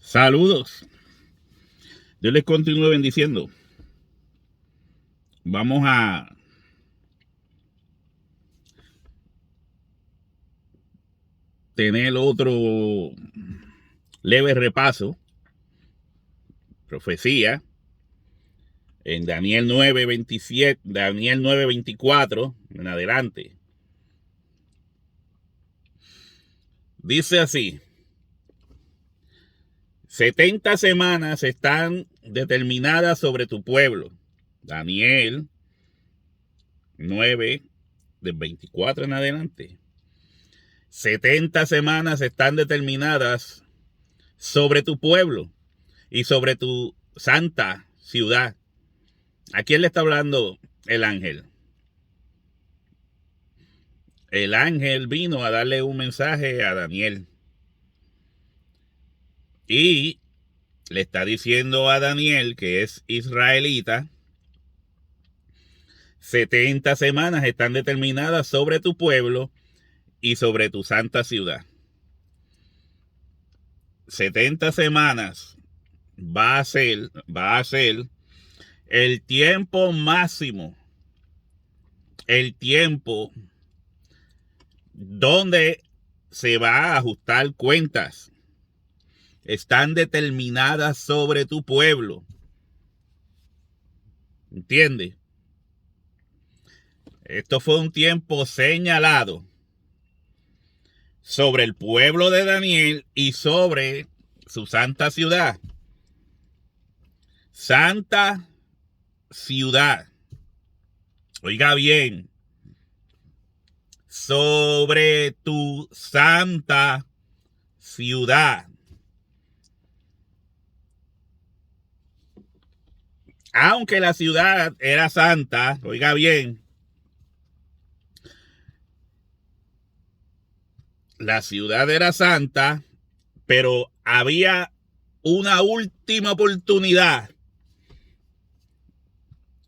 Saludos. Dios les continúe bendiciendo. Vamos a tener otro leve repaso. Profecía en Daniel 9:27, Daniel 9:24 en adelante. Dice así: 70 semanas están determinadas sobre tu pueblo. Daniel 9, del 24 en adelante. 70 semanas están determinadas sobre tu pueblo y sobre tu santa ciudad. ¿A quién le está hablando el ángel? El ángel vino a darle un mensaje a Daniel. Y le está diciendo a Daniel, que es israelita, 70 semanas están determinadas sobre tu pueblo y sobre tu santa ciudad. 70 semanas va a ser el tiempo máximo, el tiempo donde se va a ajustar cuentas. Están determinadas sobre tu pueblo. ¿Entiendes? Esto fue un tiempo señalado sobre el pueblo de Daniel y sobre su santa ciudad. Santa ciudad. Oiga bien. Sobre tu santa ciudad. Aunque la ciudad era santa, oiga bien, la ciudad era santa, pero había una última oportunidad.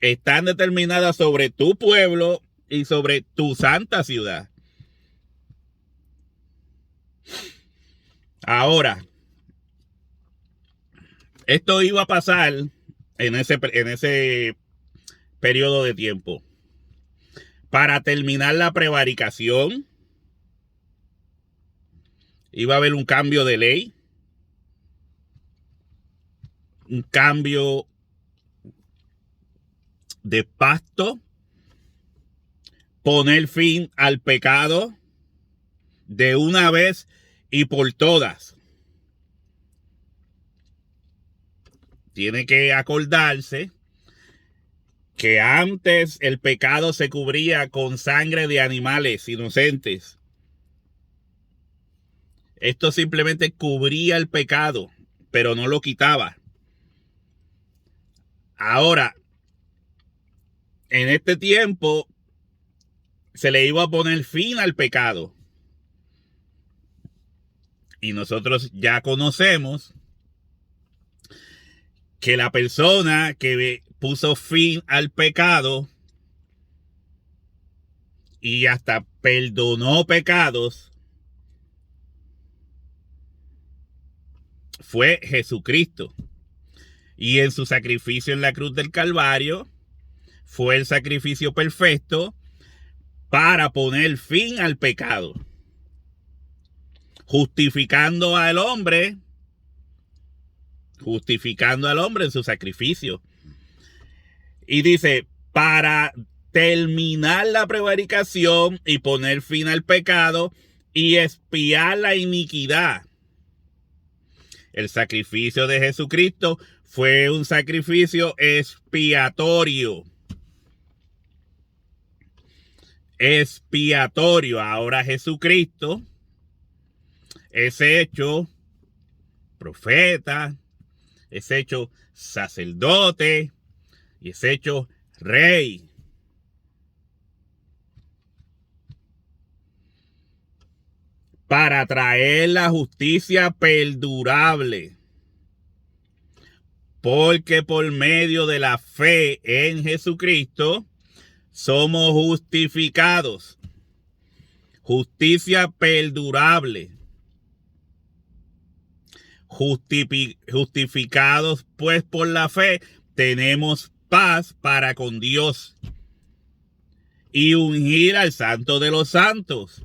Están determinadas sobre tu pueblo y sobre tu santa ciudad. Ahora, esto iba a pasar en ese periodo de tiempo. Para terminar la prevaricación, iba a haber un cambio de ley, un cambio de pacto, poner fin al pecado de una vez y por todas. Tiene que acordarse que antes el pecado se cubría con sangre de animales inocentes. Esto simplemente cubría el pecado, pero no lo quitaba. Ahora, en este tiempo, se le iba a poner fin al pecado. Y nosotros ya conocemos que la persona que puso fin al pecado y hasta perdonó pecados fue Jesucristo. Y en su sacrificio en la cruz del Calvario fue el sacrificio perfecto para poner fin al pecado, justificando al hombre en su sacrificio. Y dice, para terminar la prevaricación y poner fin al pecado y expiar la iniquidad. El sacrificio de Jesucristo fue un sacrificio expiatorio. Ahora Jesucristo es hecho profeta, es hecho sacerdote y es hecho rey. Para traer la justicia perdurable. Porque por medio de la fe en Jesucristo somos justificados. Justicia perdurable. Justificados pues por la fe, tenemos paz para con Dios y ungir al Santo de los Santos.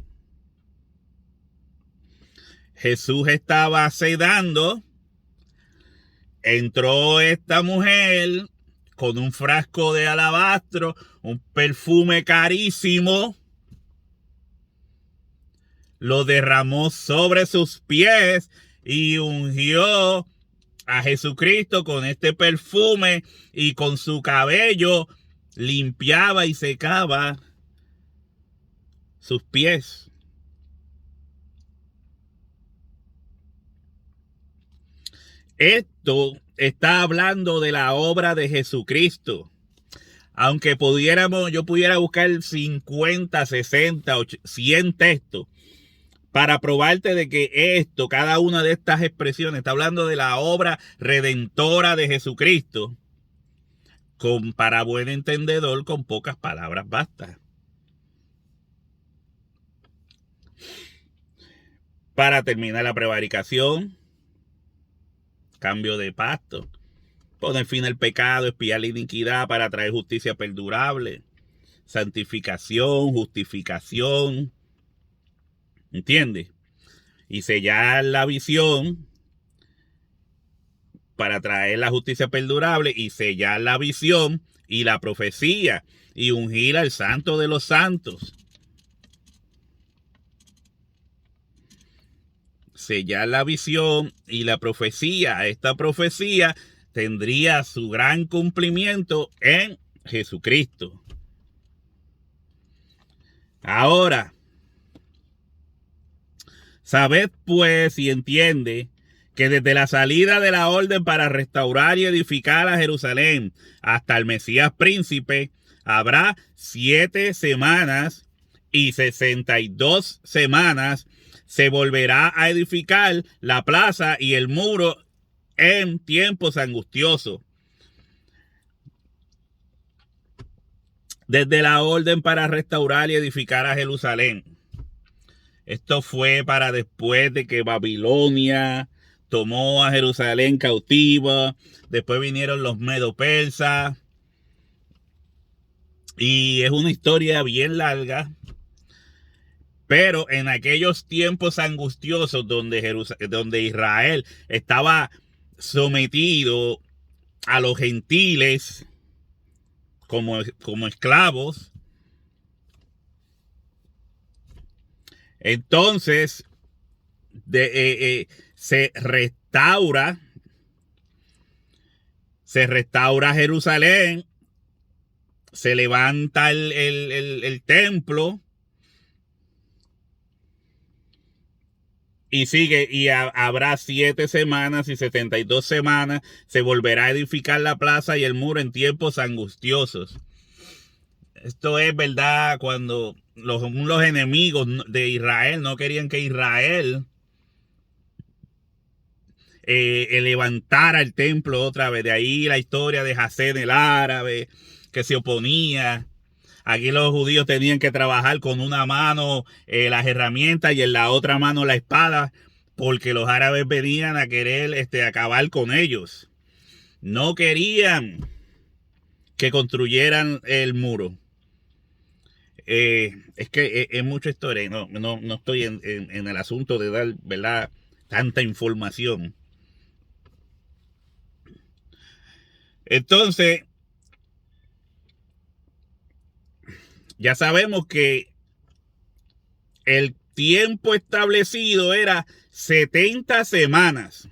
Jesús estaba cenando. Entró esta mujer con un frasco de alabastro, un perfume carísimo. Lo derramó sobre sus pies y ungió a Jesucristo con este perfume, y con su cabello limpiaba y secaba sus pies. Esto está hablando de la obra de Jesucristo. Aunque yo pudiera buscar 50, 60, 100 textos para probarte de que cada una de estas expresiones está hablando de la obra redentora de Jesucristo. Para buen entendedor, con pocas palabras basta. Para terminar la prevaricación, cambio de pacto, poner fin al pecado, expiar la iniquidad para traer justicia perdurable, santificación, justificación, ¿entiendes? Y sellar la visión para traer la justicia perdurable, y sellar la visión y la profecía, y ungir al Santo de los Santos. Sellar la visión y la profecía. Esta profecía tendría su gran cumplimiento en Jesucristo. Ahora, sabed pues y entiende que desde la salida de la orden para restaurar y edificar a Jerusalén hasta el Mesías príncipe, habrá 7 semanas y 62 semanas. Se volverá a edificar la plaza y el muro en tiempos angustiosos. Desde la orden para restaurar y edificar a Jerusalén. Esto fue para después de que Babilonia tomó a Jerusalén cautiva. Después vinieron los medo-persas. Y es una historia bien larga. Pero en aquellos tiempos angustiosos donde Israel estaba sometido a los gentiles como esclavos, entonces se restaura Jerusalén, se levanta el templo. Y sigue, y habrá 7 semanas y 72 semanas. Se volverá a edificar la plaza y el muro en tiempos angustiosos. Esto es verdad cuando los enemigos de Israel no querían que Israel levantara el templo otra vez. De ahí la historia de Hasén el árabe, que se oponía. Aquí los judíos tenían que trabajar con una mano las herramientas y en la otra mano la espada, porque los árabes venían a querer acabar con ellos. No querían que construyeran el muro. Es que es mucha historia. No estoy en el asunto de dar, ¿verdad?, tanta información. Entonces, ya sabemos que el tiempo establecido era 70 semanas.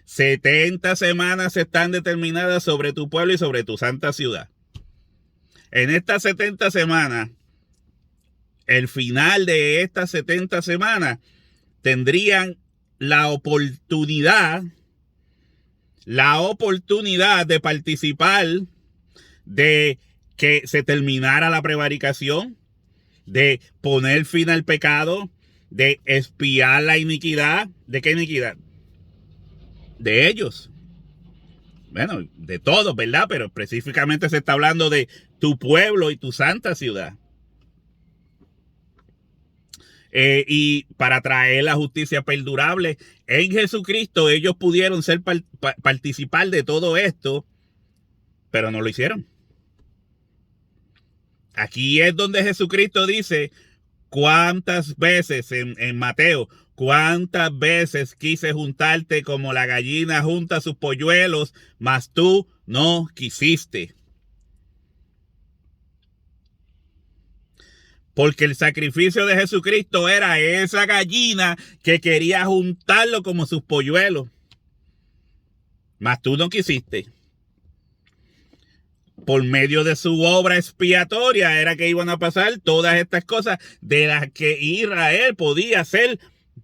70 semanas están determinadas sobre tu pueblo y sobre tu santa ciudad. En estas 70 semanas, el final de estas 70 semanas, tendrían la oportunidad de participar, de que se terminara la prevaricación, de poner fin al pecado, de expiar la iniquidad. ¿De qué iniquidad? De ellos. Bueno, de todos, ¿verdad? Pero específicamente se está hablando de tu pueblo y tu santa ciudad. y para traer la justicia perdurable en Jesucristo. Ellos pudieron participar de todo esto, pero no lo hicieron. Aquí es donde Jesucristo dice: ¿cuántas veces en Mateo? ¿Cuántas veces quise juntarte como la gallina junta sus polluelos, mas tú no quisiste? Porque el sacrificio de Jesucristo era esa gallina que quería juntarlo como sus polluelos, mas tú no quisiste. Por medio de su obra expiatoria era que iban a pasar todas estas cosas de las que Israel podía ser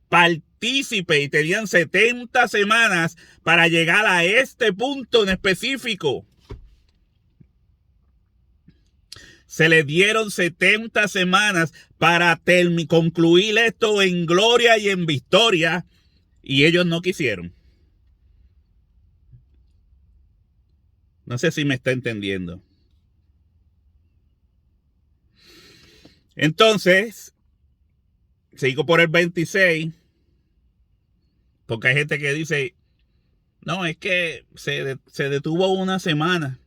partícipe, y tenían 70 semanas para llegar a este punto en específico. Se le dieron 70 semanas para concluir esto en gloria y en victoria, y ellos no quisieron. No sé si me está entendiendo. Entonces, sigo por el 26, porque hay gente que dice: no, es que se detuvo una semana.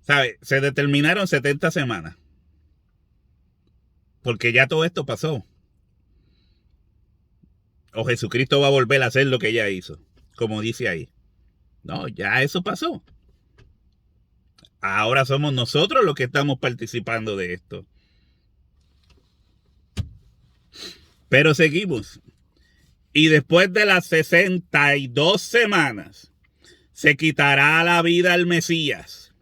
¿Sabe? Se determinaron 70 semanas, porque ya todo esto pasó. O Jesucristo va a volver a hacer lo que ya hizo, como dice ahí. No, ya eso pasó. Ahora somos nosotros los que estamos participando de esto. Pero seguimos. Y después de las 62 semanas, se quitará la vida al Mesías,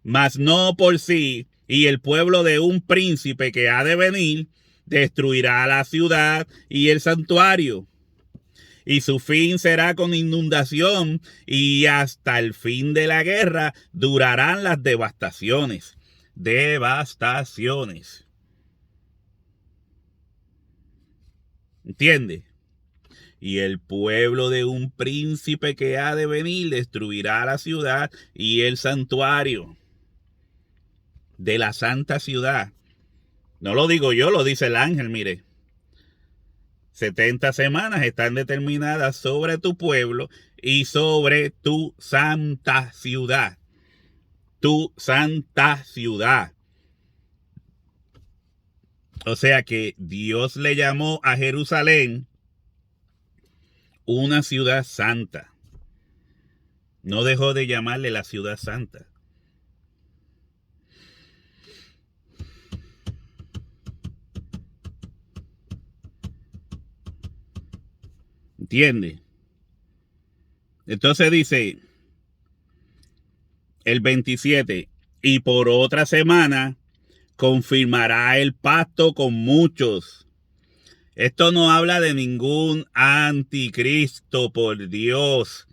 mas no por sí, y el pueblo de un príncipe que ha de venir destruirá la ciudad y el santuario. Y su fin será con inundación, y hasta el fin de la guerra durarán las devastaciones. Devastaciones. ¿Entiende? Y el pueblo de un príncipe que ha de venir destruirá la ciudad y el santuario de la santa ciudad. No lo digo yo, lo dice el ángel, mire. 70 semanas están determinadas sobre tu pueblo y sobre tu santa ciudad. Tu santa ciudad. O sea que Dios le llamó a Jerusalén una ciudad santa. No dejó de llamarle la ciudad santa. ¿Entiende? Entonces dice el 27, y por otra semana confirmará el pacto con muchos. Esto no habla de ningún anticristo, por Dios.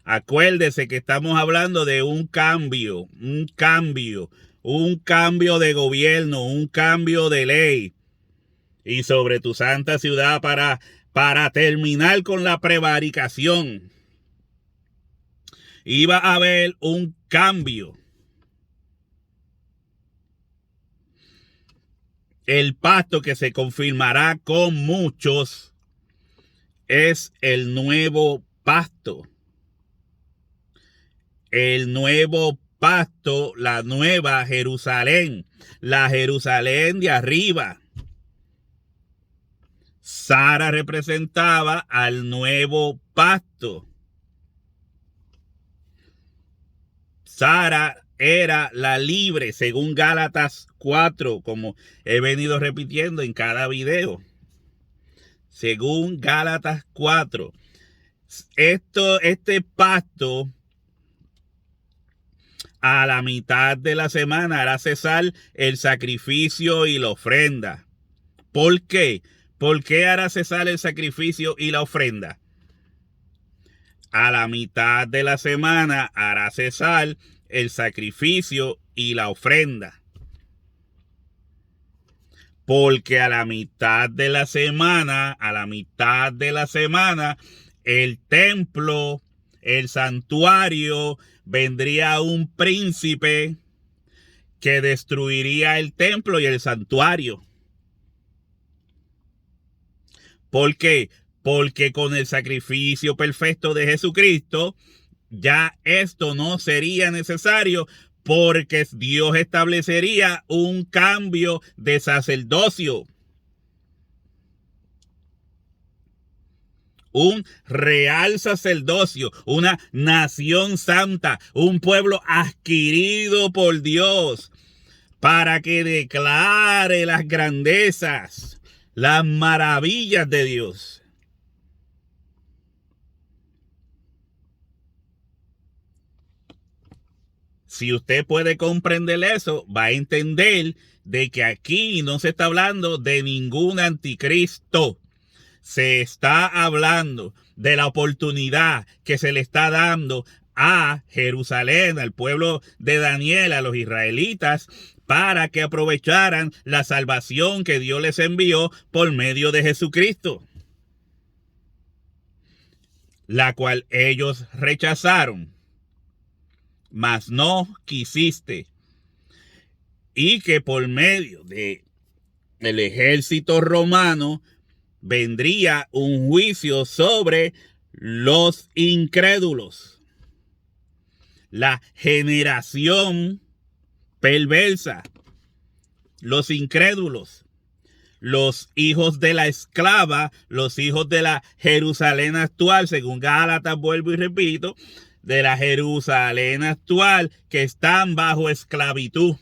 Acuérdese que estamos hablando de un cambio de gobierno, un cambio de ley. Y sobre tu santa ciudad para terminar con la prevaricación. Iba a haber un cambio. El pacto que se confirmará con muchos es el nuevo pacto. El nuevo pacto, la nueva Jerusalén, la Jerusalén de arriba. Sara representaba al nuevo pacto. Sara era la libre, según Gálatas 4, como he venido repitiendo en cada video. Según Gálatas 4. Este pacto, a la mitad de la semana, hará cesar el sacrificio y la ofrenda. ¿Por qué? ¿Por qué hará cesar el sacrificio y la ofrenda? A la mitad de la semana hará cesar el sacrificio y la ofrenda. Porque a la mitad de la semana, el templo, el santuario, vendría un príncipe que destruiría el templo y el santuario. ¿Por qué? Porque con el sacrificio perfecto de Jesucristo, ya esto no sería necesario, porque Dios establecería un cambio de sacerdocio, un real sacerdocio, una nación santa, un pueblo adquirido por Dios, para que declare las grandezas, las maravillas de Dios. Si usted puede comprender eso, va a entender de que aquí no se está hablando de ningún anticristo. Se está hablando de la oportunidad que se le está dando a Jerusalén, al pueblo de Daniel, a los israelitas, para que aprovecharan la salvación que Dios les envió por medio de Jesucristo, la cual ellos rechazaron, mas no quisiste. Y que por medio del ejército romano vendría un juicio sobre los incrédulos, la generación perversa, los incrédulos, los hijos de la esclava, los hijos de la Jerusalén actual, según Gálatas, vuelvo y repito, de la Jerusalén actual, que están bajo esclavitud.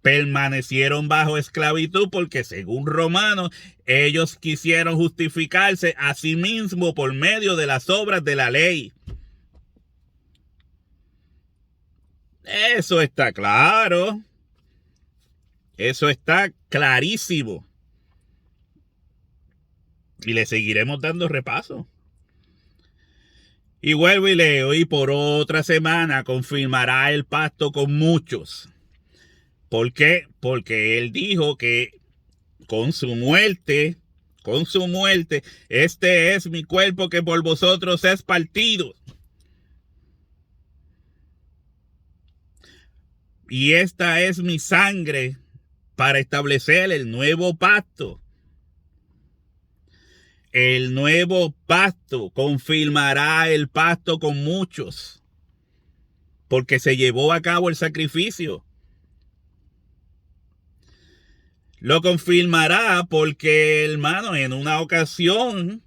Permanecieron bajo esclavitud porque, según Romanos, ellos quisieron justificarse a sí mismos por medio de las obras de la ley. Eso está claro. Eso está clarísimo. Y le seguiremos dando repaso. Y vuelvo y leo: y por otra semana confirmará el pacto con muchos. ¿Por qué? Porque él dijo que con su muerte, este es mi cuerpo que por vosotros es partido. Y esta es mi sangre para establecer el nuevo pacto. El nuevo pacto confirmará el pacto con muchos, porque se llevó a cabo el sacrificio. Lo confirmará porque, hermano, en una ocasión,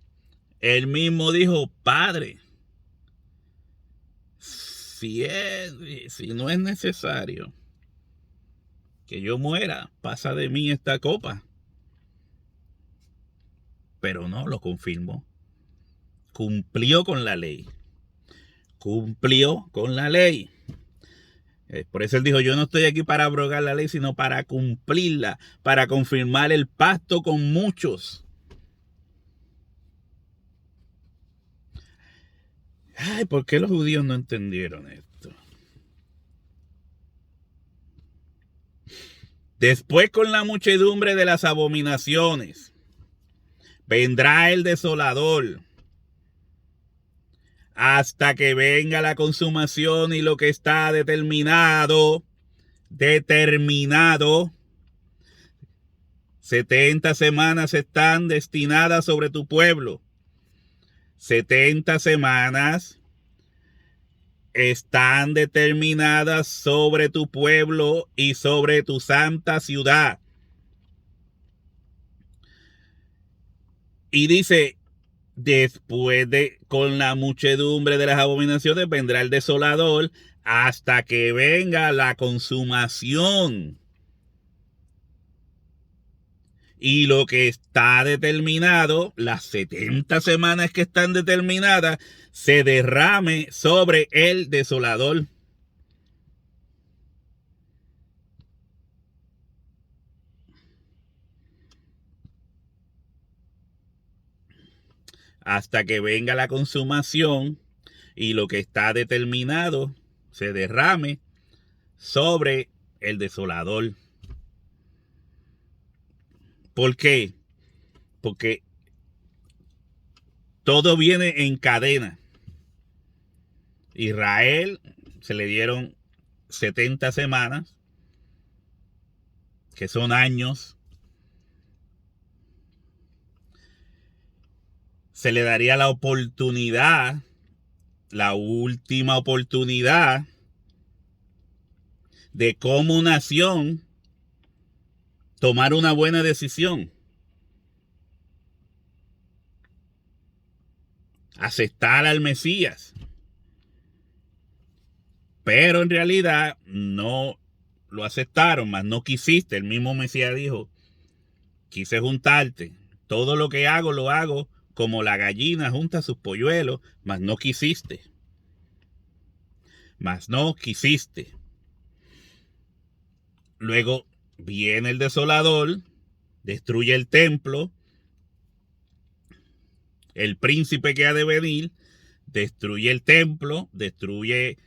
él mismo dijo: Padre, si no es necesario que yo muera, pasa de mí esta copa. Pero no, lo confirmó. Cumplió con la ley. Cumplió con la ley. Por eso él dijo: yo no estoy aquí para abrogar la ley, sino para cumplirla, para confirmar el pacto con muchos. Ay, ¿por qué los judíos no entendieron esto? Después, con la muchedumbre de las abominaciones, vendrá el desolador, hasta que venga la consumación, y lo que está determinado, 70 semanas están destinadas sobre tu pueblo. 70 semanas están determinadas sobre tu pueblo y sobre tu santa ciudad. Y dice: después con la muchedumbre de las abominaciones vendrá el desolador, hasta que venga la consumación. Y lo que está determinado, las 70 semanas que están determinadas, se derrame sobre el desolador. Hasta que venga la consumación y lo que está determinado se derrame sobre el desolador. ¿Por qué? Porque todo viene en cadena. Israel se le dieron 70 semanas, que son años. se le daría la oportunidad, la última oportunidad de como nación tomar una buena decisión. Aceptar al Mesías. Pero en realidad no lo aceptaron, mas no quisiste. El mismo Mesías dijo, quise juntarte. Todo lo que hago, lo hago como la gallina junta sus polluelos, mas no quisiste. Mas no quisiste. Luego viene el desolador, destruye el templo. El príncipe que ha de venir destruye el templo, destruye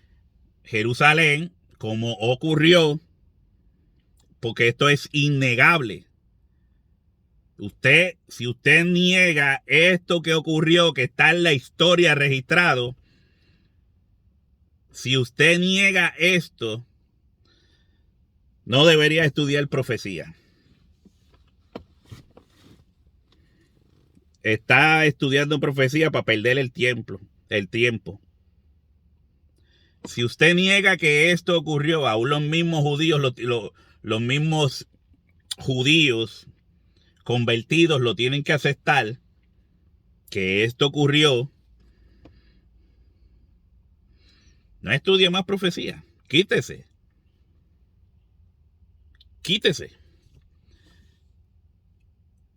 Jerusalén, como ocurrió, porque esto es innegable. Si usted niega esto que ocurrió, que está en la historia registrado, si usted niega esto, no debería estudiar profecía. Está estudiando profecía para perder el tiempo. Si usted niega que esto ocurrió, aún los mismos judíos, los mismos judíos convertidos lo tienen que aceptar, que esto ocurrió, no estudie más profecía. Quítese.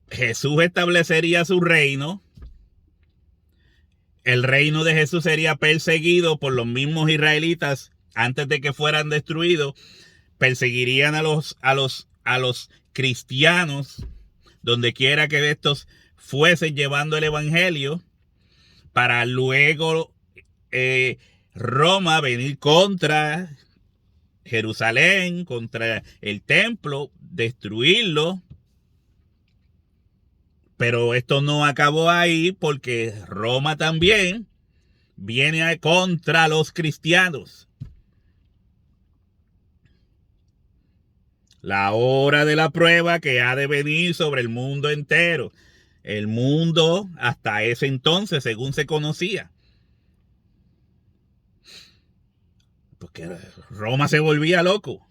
Jesús establecería su reino. El reino de Jesús sería perseguido por los mismos israelitas antes de que fueran destruidos. Perseguirían a los cristianos donde quiera que estos fuesen llevando el evangelio, para luego Roma venir contra Jerusalén, contra el templo, destruirlo. Pero esto no acabó ahí, porque Roma también viene contra los cristianos. La hora de la prueba que ha de venir sobre el mundo entero. El mundo hasta ese entonces, según se conocía. Porque Roma se volvía loco.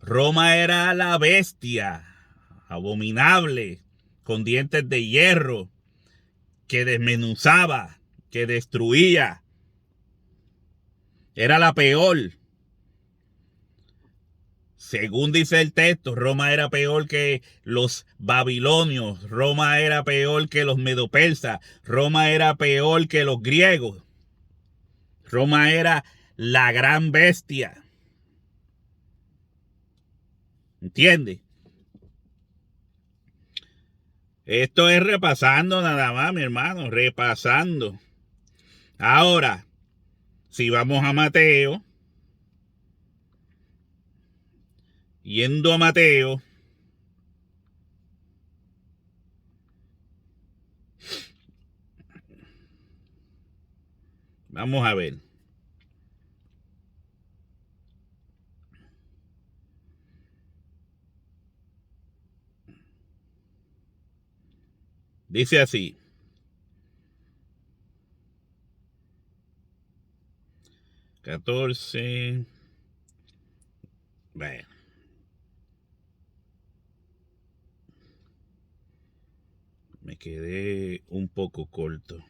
Roma era la bestia abominable, con dientes de hierro, que desmenuzaba, que destruía. Era la peor. Según dice el texto, Roma era peor que los babilonios, Roma era peor que los medopersas, Roma era peor que los griegos. Roma era la gran bestia. ¿Entiendes? Esto es repasando nada más, mi hermano, repasando. Ahora, si vamos a Mateo, yendo a Mateo, vamos a ver. Dice así. Catorce. Bueno. Me quedé un poco corto.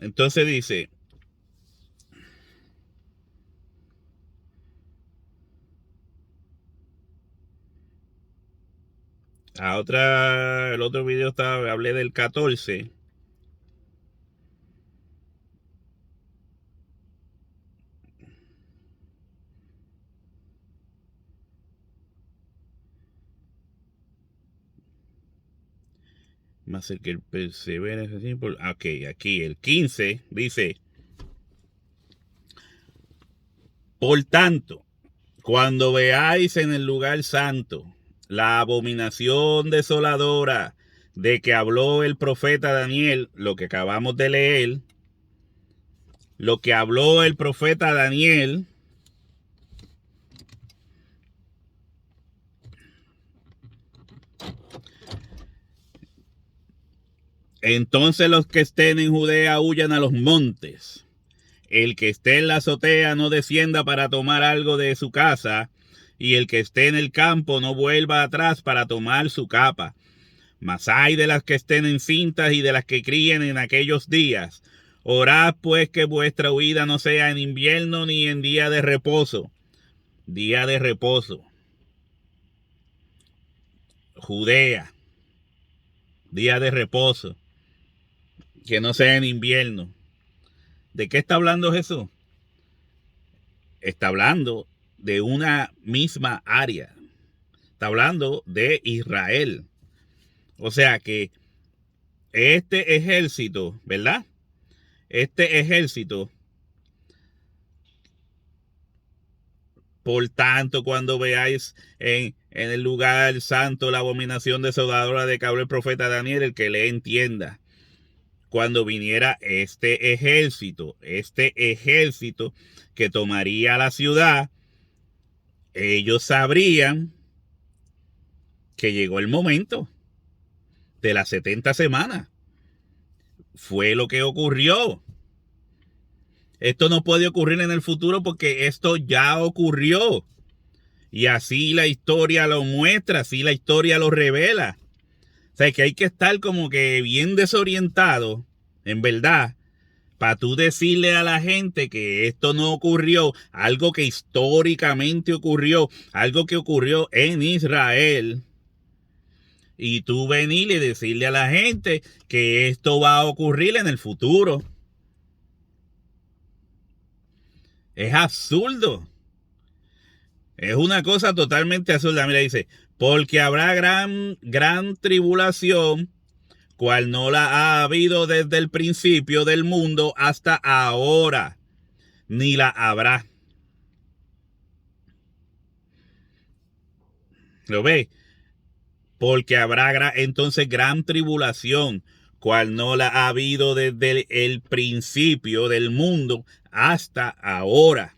Entonces dice, el otro video hablé del 14. Más el que el persevera. Ok, aquí el 15 dice, por tanto, cuando veáis en el lugar santo la abominación desoladora de que habló el profeta Daniel, lo que acabamos de leer, lo que habló el profeta Daniel, Entonces los que estén en Judea huyan a los montes. El que esté en la azotea no descienda para tomar algo de su casa, y el que esté en el campo no vuelva atrás para tomar su capa. Mas ay de las que estén encintas y de las que críen en aquellos días. Orad pues que vuestra huida no sea en invierno ni en día de reposo. Día de reposo. Judea. Día de reposo. Que no sea en invierno. ¿De qué está hablando Jesús? Está hablando de una misma área. Está hablando de Israel. O sea que este ejército, ¿verdad? Este ejército, por tanto, cuando veáis en el lugar santo la abominación desoladora de que habló el profeta Daniel, el que le entienda. Cuando viniera este ejército que tomaría la ciudad, ellos sabrían que llegó el momento de las 70 semanas. Fue lo que ocurrió. Esto no puede ocurrir en el futuro porque esto ya ocurrió. Y así la historia lo muestra, así la historia lo revela. O sea, que hay que estar como que bien desorientado, en verdad, para tú decirle a la gente que esto no ocurrió, algo que históricamente ocurrió, algo que ocurrió en Israel. Y tú venir y decirle a la gente que esto va a ocurrir en el futuro. Es absurdo. Es una cosa totalmente absurda. Mira, dice, porque habrá gran tribulación, cual no la ha habido desde el principio del mundo hasta ahora, ni la habrá. ¿Lo ves? Porque habrá entonces gran tribulación, cual no la ha habido desde el principio del mundo hasta ahora.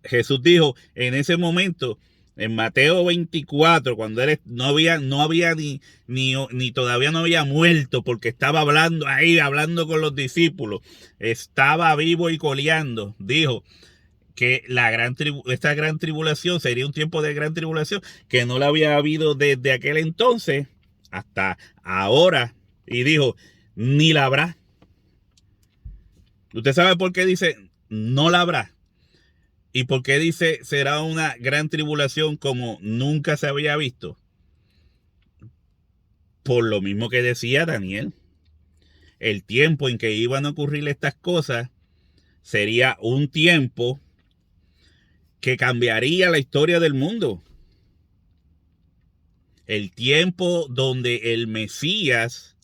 Jesús dijo en ese momento, en Mateo 24, cuando él no había ni todavía no había muerto, porque estaba hablando ahí, hablando con los discípulos, estaba vivo y coleando, dijo que esta gran tribulación sería un tiempo de gran tribulación que no la había habido desde aquel entonces hasta ahora, y dijo, ni la habrá. ¿Usted sabe por qué dice no la habrá? ¿Y por qué dice será una gran tribulación como nunca se había visto? Por lo mismo que decía Daniel. El tiempo en que iban a ocurrir estas cosas sería un tiempo que cambiaría la historia del mundo. El tiempo donde el Mesías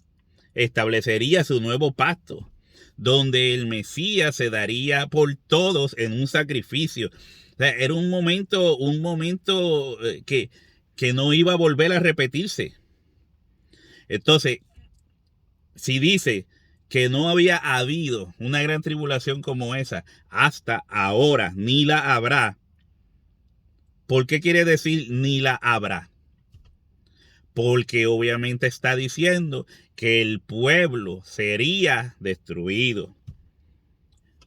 establecería su nuevo pacto, donde el Mesías se daría por todos en un sacrificio. O sea, era un momento que no iba a volver a repetirse. Entonces, si dice que no había habido una gran tribulación como esa hasta ahora, ni la habrá, ¿por qué quiere decir ni la habrá? Porque obviamente está diciendo que el pueblo sería destruido.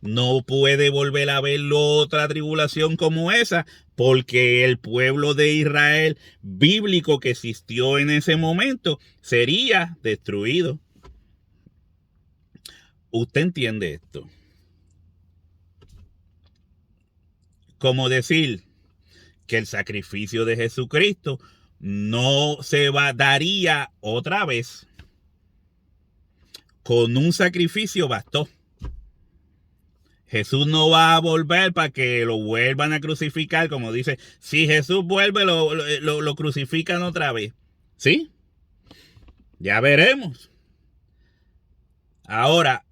No puede volver a ver otra tribulación como esa, porque el pueblo de Israel bíblico que existió en ese momento sería destruido. ¿Usted entiende esto? Como decir que el sacrificio de Jesucristo no se daría otra vez. Con un sacrificio bastó. Jesús no va a volver para que lo vuelvan a crucificar, como dice, si Jesús vuelve, lo crucifican otra vez. ¿Sí? Ya veremos. Ahora,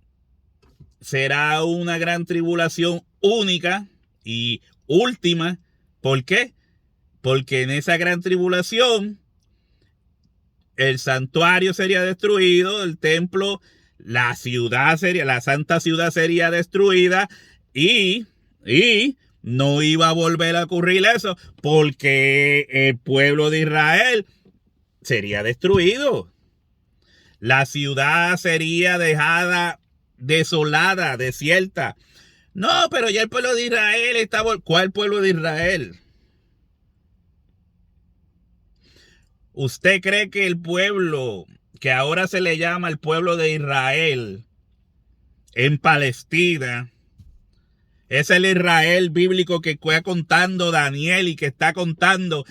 será una gran tribulación única y última. ¿Por qué? Porque en esa gran tribulación el santuario sería destruido, el templo, la santa ciudad sería destruida y no iba a volver a ocurrir eso porque el pueblo de Israel sería destruido. La ciudad sería dejada desolada, desierta. No, pero ya el pueblo de Israel estaba... ¿Cuál pueblo de Israel? ¿Usted cree que el pueblo que ahora se le llama el pueblo de Israel en Palestina es el Israel bíblico que está contando Daniel y que está contando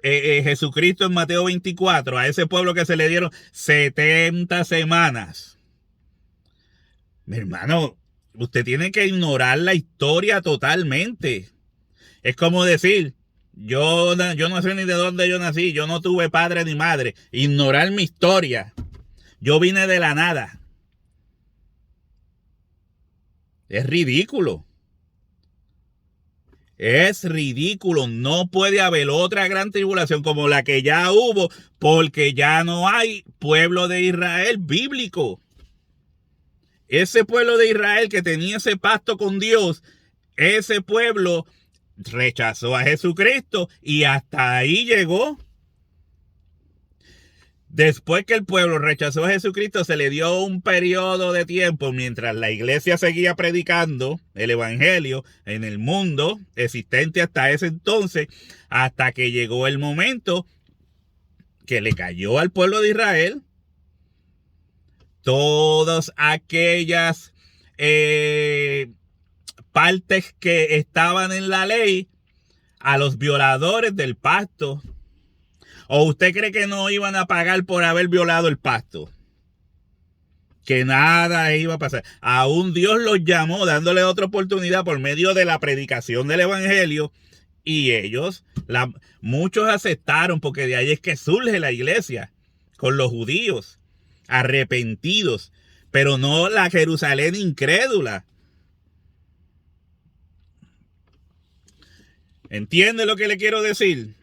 Jesucristo en Mateo 24? A ese pueblo que se le dieron 70 semanas. Mi hermano, usted tiene que ignorar la historia totalmente. Es como decir, yo no sé ni de dónde yo nací, yo no tuve padre ni madre. Ignorar mi historia. Yo vine de la nada. Es ridículo. Es ridículo. No puede haber otra gran tribulación como la que ya hubo, porque ya no hay pueblo de Israel bíblico. Ese pueblo de Israel que tenía ese pacto con Dios, ese pueblo rechazó a Jesucristo y hasta ahí llegó. Después que el pueblo rechazó a Jesucristo, se le dio un periodo de tiempo mientras la iglesia seguía predicando el evangelio en el mundo existente hasta ese entonces, hasta que llegó el momento que le cayó al pueblo de Israel todas aquellas partes que estaban en la ley a los violadores del pacto. ¿O usted cree que no iban a pagar por haber violado el pacto? Que nada iba a pasar. Aún Dios los llamó dándole otra oportunidad por medio de la predicación del evangelio, y ellos, muchos aceptaron, porque de ahí es que surge la iglesia con los judíos arrepentidos, pero no la Jerusalén incrédula. ¿Entiende lo que le quiero decir?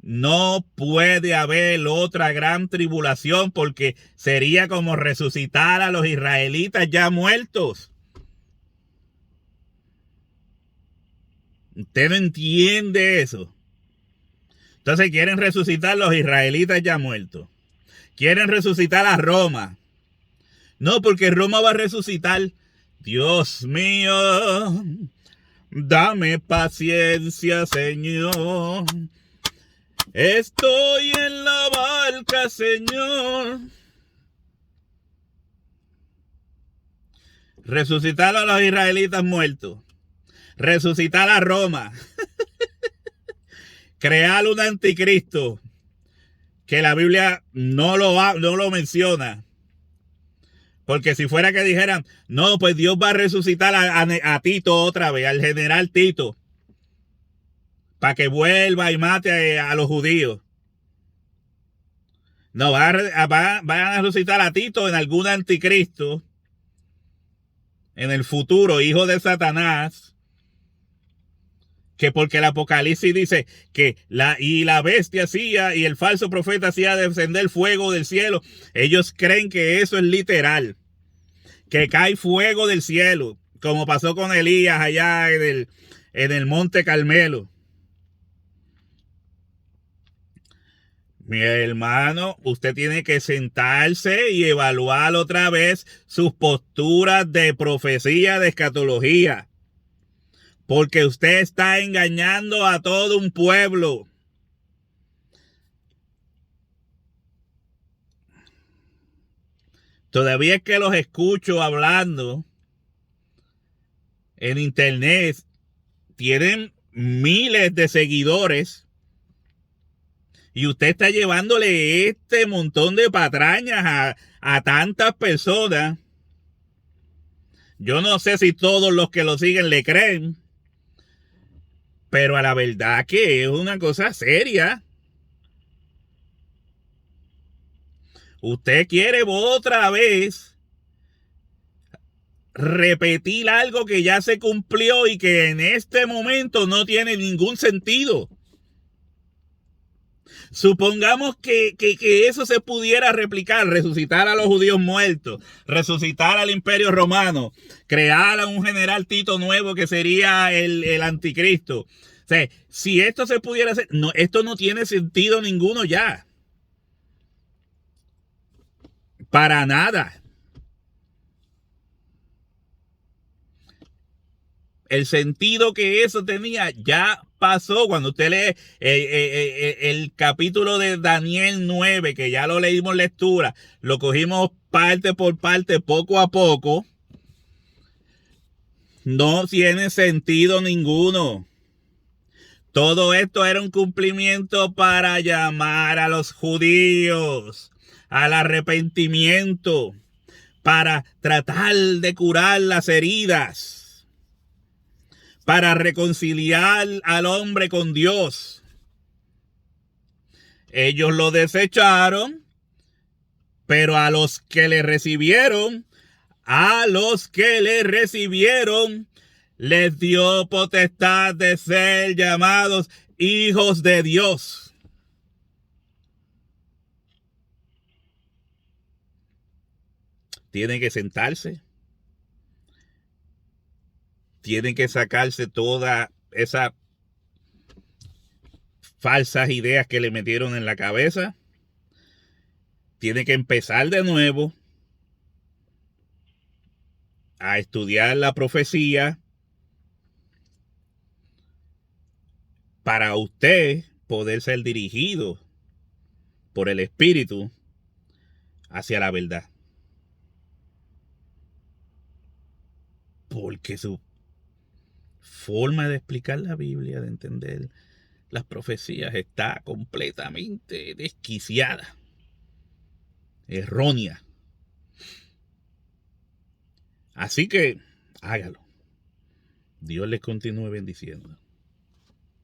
No puede haber otra gran tribulación, porque sería como resucitar a los israelitas ya muertos. Usted no entiende eso. Entonces quieren resucitar a los israelitas ya muertos. Quieren resucitar a Roma. No, porque Roma va a resucitar. Dios mío, dame paciencia, Señor. Estoy en la barca, Señor. Resucitar a los israelitas muertos. Resucitar a Roma. Crear un anticristo que la Biblia no lo menciona. Porque si fuera que dijeran, no, pues Dios va a resucitar a Tito otra vez, al general Tito, para que vuelva y mate a los judíos. No, van a resucitar a Tito en algún anticristo, en el futuro, hijo de Satanás, que porque el Apocalipsis dice que la bestia hacía y el falso profeta hacía descender fuego del cielo. Ellos creen que eso es literal, que cae fuego del cielo, como pasó con Elías allá en el Monte Carmelo. Mi hermano, usted tiene que sentarse y evaluar otra vez sus posturas de profecía, de escatología. Porque usted está engañando a todo un pueblo. Todavía es que los escucho hablando en internet. Tienen miles de seguidores. Y usted está llevándole este montón de patrañas a tantas personas. Yo no sé si todos los que lo siguen le creen. Pero a la verdad que es una cosa seria. Usted quiere otra vez repetir algo que ya se cumplió y que en este momento no tiene ningún sentido. Supongamos que eso se pudiera replicar, resucitar a los judíos muertos, resucitar al Imperio Romano, crear a un general Tito nuevo que sería el anticristo. O sea, si esto se pudiera hacer, no, esto no tiene sentido ninguno ya. Para nada. El sentido que eso tenía ya pasó. Cuando usted lee el capítulo de Daniel 9, que ya lo leímos lectura, lo cogimos parte por parte, poco a poco, no tiene sentido ninguno. Todo esto era un cumplimiento para llamar a los judíos al arrepentimiento, para tratar de curar las heridas, para reconciliar al hombre con Dios. Ellos lo desecharon, pero a los que le recibieron, les dio potestad de ser llamados hijos de Dios. Tienen que sentarse. Tienen que sacarse todas esas falsas ideas que le metieron en la cabeza. Tienen que empezar de nuevo a estudiar la profecía para usted poder ser dirigido por el Espíritu hacia la verdad. Porque su forma de explicar la Biblia, de entender las profecías, está completamente desquiciada, errónea. Así que hágalo. Dios les continúe bendiciendo.